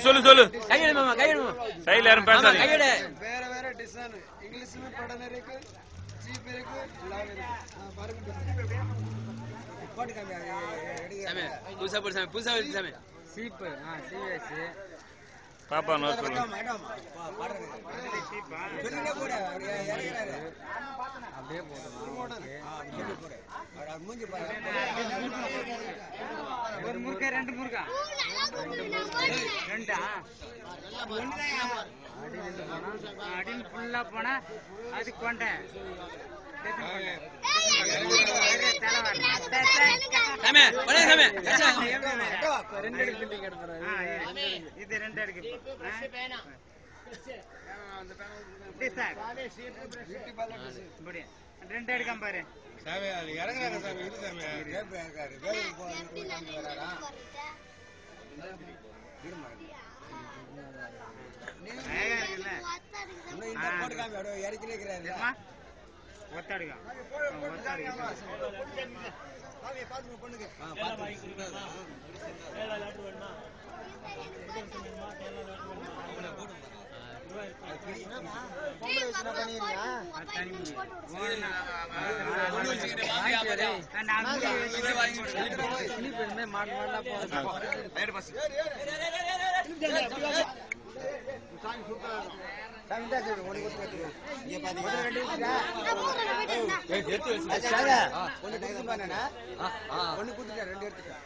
சொல்லு சொல்லு சைடுல யாரும் பேசாதீங்க. வேற வேற டிசைன் இங்கிலீஷ்ல படம் இருக்கு, ஜீப் இருக்கு, லாங் இருக்கு. பாருங்க போட்டு காமி புதுசா புதுசா புதுசா வருது சாமி. சீப் சிஎஸ் பாப்பா நோட் பண்ணுங்க. அப்படியே போடு. மூஞ்சி பாரு. ஒரு முறுக்கா ரெண்டு முறுக்கா ரெண்டா அடியில் ஃபுல்லா போனா அது கொண்டேன். இது ரெண்டு இருக்கு. ரெண்டு எடுக்காம பாரு சாமி. அது இறங்குறாங்க சாமி. இது சாமி ஒண்ணு குடுத்துட்டேன், ரெண்டு எடுத்துட்டேன்.